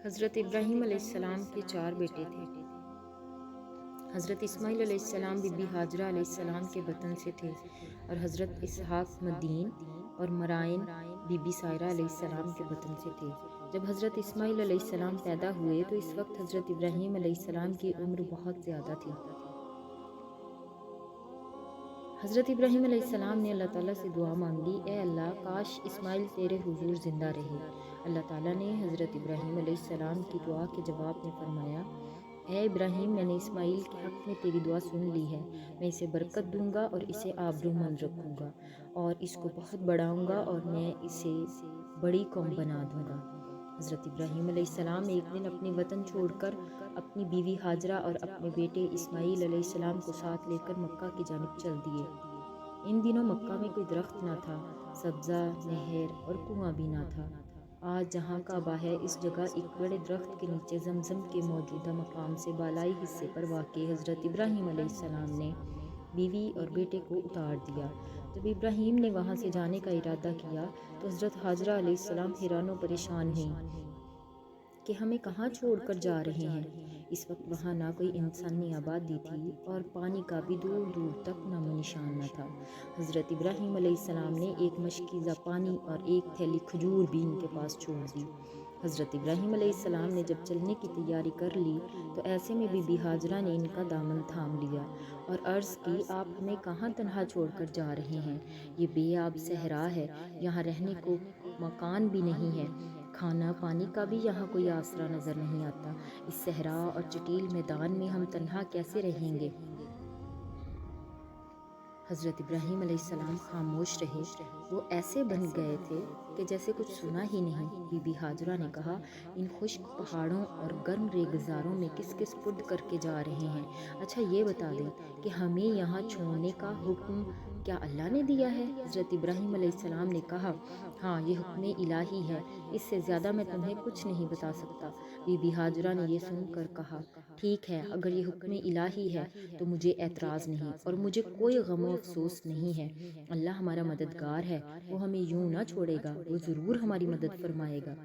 حضرت ابراہیم علیہ السلام کے 4 بیٹے تھے۔ حضرت اسماعیل علیہ السلام بی بی ہاجرہ علیہ السلام کے وطن سے تھے اور حضرت اسحاق مدین اور مرائن بی بی سائرہ علیہ السلام کے وطن سے تھے۔ جب حضرت اسماعیل علیہ السلام پیدا ہوئے تو اس وقت حضرت ابراہیم علیہ السلام کی عمر بہت زیادہ تھی۔ حضرت ابراہیم علیہ السلام نے اللہ تعالیٰ سے دعا مانگی، اے اللہ کاش اسماعیل تیرے حضور زندہ رہے۔ اللہ تعالیٰ نے حضرت ابراہیم علیہ السلام کی دعا کے جواب میں فرمایا، اے ابراہیم میں نے اسماعیل کے حق میں تیری دعا سن لی ہے، میں اسے برکت دوں گا اور اسے آبرومند رکھوں گا اور اس کو بہت بڑھاؤں گا اور میں اسے بڑی قوم بنا دوں گا۔ حضرت ابراہیم علیہ السلام ایک دن اپنے وطن چھوڑ کر اپنی بیوی ہاجرہ اور اپنے بیٹے اسماعیل علیہ السلام کو ساتھ لے کر مکہ کی جانب چل دیے۔ ان دنوں مکہ میں کوئی درخت نہ تھا، سبزہ، نہر اور کنواں بھی نہ تھا۔ آج جہاں کعبہ ہے اس جگہ ایک بڑے درخت کے نیچے زمزم کے موجودہ مقام سے بالائی حصے پر واقع حضرت ابراہیم علیہ السلام نے بیوی اور بیٹے کو اتار دیا۔ جب ابراہیم نے وہاں سے جانے کا ارادہ کیا تو حضرت ہاجرہ علیہ السلام حیران و پریشان ہوئیں کہ ہمیں کہاں چھوڑ کر جا رہے ہیں۔ اس وقت وہاں نہ کوئی انسانی آبادی تھی اور پانی کا بھی دور دور تک نام و نشان نہ تھا۔ حضرت ابراہیم علیہ السلام نے ایک مشکیزہ پانی اور ایک تھیلی کھجور بھی ان کے پاس چھوڑ دی۔ حضرت ابراہیم علیہ السلام نے جب چلنے کی تیاری کر لی تو ایسے میں بی بی ہاجرہ نے ان کا دامن تھام لیا اور عرض کی، آپ ہمیں کہاں تنہا چھوڑ کر جا رہے ہیں؟ یہ بے آب صحرا ہے، یہاں رہنے کو مکان بھی نہیں ہے، کھانا پانی کا بھی یہاں کوئی آسرا نظر نہیں آتا، اس صحرا اور چٹیل میدان میں ہم تنہا کیسے رہیں گے؟ حضرت ابراہیم علیہ السلام خاموش رہے، وہ ایسے بن گئے تھے کہ جیسے کچھ سنا ہی نہیں۔ بی بی ہاجرہ نے کہا، ان خشک پہاڑوں اور گرم ریگزاروں میں کس کس پُد کر کے جا رہے ہیں؟ اچھا یہ بتا دیں کہ ہمیں یہاں چھوڑنے کا حکم کیا اللہ نے دیا ہے؟ حضرت ابراہیم علیہ السلام نے کہا، ہاں یہ حکم الہی ہے، اس سے زیادہ میں تمہیں کچھ نہیں بتا سکتا۔ بی بی ہاجرہ نے یہ سن کر کہا، ٹھیک ہے، اگر یہ حکم الہی ہے تو مجھے اعتراض نہیں اور مجھے کوئی غم و افسوس نہیں ہے۔ اللہ ہمارا مددگار ہے، وہ ہمیں یوں نہ چھوڑے گا، وہ ضرور ہماری مدد فرمائے گا۔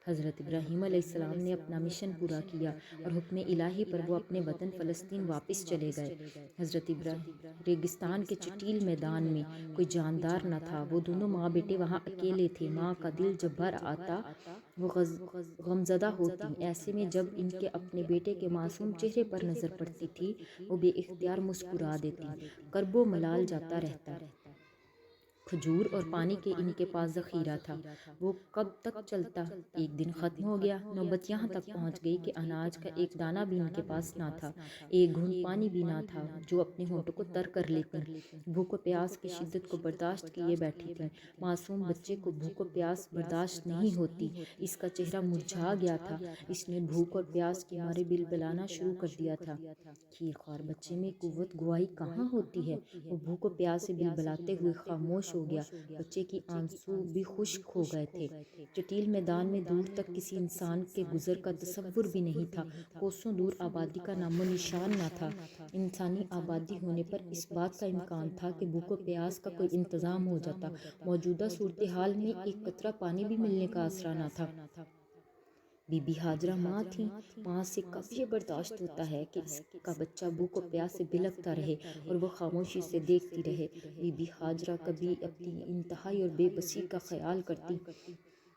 حضرت ابراہیم علیہ السلام نے اپنا مشن پورا کیا اور حکم الہی پر وہ اپنے وطن فلسطین واپس چلے گئے۔ حضرت ابراہیم ریگستان کے چٹیل میدان میں کوئی جاندار نہ تھا، وہ دونوں ماں بیٹے وہاں اکیلے تھے۔ ماں کا دل جب بھر آتا وہ غمزدہ ہوتی، ایسے میں جب ان کے اپنے بیٹے کے معصوم چہرے پر نظر پڑتی تھی وہ بے اختیار مسکرا دیتی، کرب و ملال جاتا رہتا۔ کھجور اور پانی کے ان کے پاس ذخیرہ تھا، وہ کب تک چلتا؟ ایک دن ختم ہو گیا، نوبت یہاں تک پہنچ گئی کہ اناج کا ایک دانہ بھی ان کے پاس نہ تھا، ایک گھونٹ پانی بھی نہ تھا جو اپنے ہونٹوں کو تر کر لیتی۔ بھوک و پیاس کی شدت کو برداشت کیے بیٹھی تھیں۔ معصوم بچے کو بھوک و پیاس برداشت نہیں ہوتی، اس کا چہرہ مرجھا گیا تھا، اس نے بھوک اور پیاس کے مارے بلبلانا شروع کر دیا تھا۔ کھیر خوار بچے میں قوت گواہی کہاں ہوتی ہے؟ وہ بھوک و پیاس سے بلبلاتے ہوئے خاموش ہو گیا، بچے کی آنسو بھی خشک ہو گئے تھے۔ چٹیل میدان میں دور تک کسی انسان کے گزر کا تصور بھی نہیں تھا، کوسوں دور آبادی کا نام و نشان نہ تھا۔ انسانی آبادی ہونے پر اس بات کا امکان تھا کہ بھوک و پیاس کا کوئی انتظام ہو جاتا، موجودہ صورتحال میں ایک قطرہ پانی بھی ملنے کا آسرا نہ تھا۔ بی بی ہاجرہ ماں تھیں، ماں سے کب یہ برداشت ہوتا ہے کہ اس کا بچہ بھوک و پیاس سے بلکتا رہے اور وہ خاموشی سے دیکھتی رہے؟ بی بی ہاجرہ کبھی اپنی انتہائی اور بے بسی کا خیال کرتی،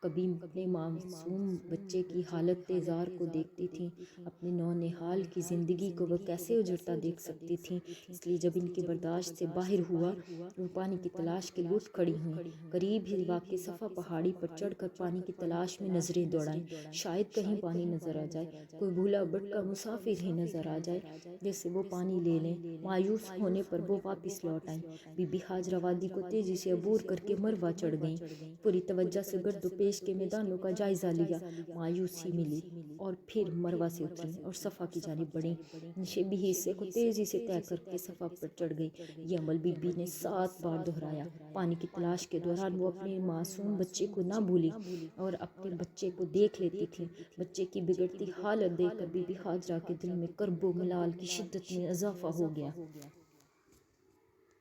کبھی اپنے معصوم بچے کی حالت زار کو دیکھتی تھیں، اپنے نونہال کی زندگی کو وہ کیسے اجڑتا دیکھ سکتی تھیں۔ اس لیے جب ان کی برداشت سے باہر ہوا وہ پانی کی تلاش کے لیے اٹھ کھڑی ہوئیں، قریب ہی واقع صفا پہاڑی پر چڑھ کر پانی کی تلاش میں نظریں دوڑائیں، شاید کہیں پانی نظر آ جائے، کوئی بھولا بھٹکا مسافر ہی نظر آ جائے جس سے وہ پانی لے لیں۔ مایوس ہونے پر وہ واپس لوٹ آئیں۔ بی بی ہاجرہ وادی کو تیزی سے عبور کر کے مروا چڑھ گئیں، پوری توجہ سے گرد و پیش کے میدانوں کا جائزہ لیا، مایوسی ملی اور پھر مروا سے اتریں اور صفا کی جانب بڑھیں۔ نشیبی حصے کو تیزی سے طے کر کے صفا پر چڑھ گئی۔ یہ عمل بی بی نے 7 بار دہرایا۔ پانی کی تلاش کے دوران وہ اپنے معصوم بچے کو نہ بھولی اور اپنے بچے کو دیکھ لیتی تھیں۔ بچے کی بگڑتی حالت دیکھ کر بی بی ہاجرہ کے دل میں کرب و ملال کی شدت میں اضافہ ہو گیا۔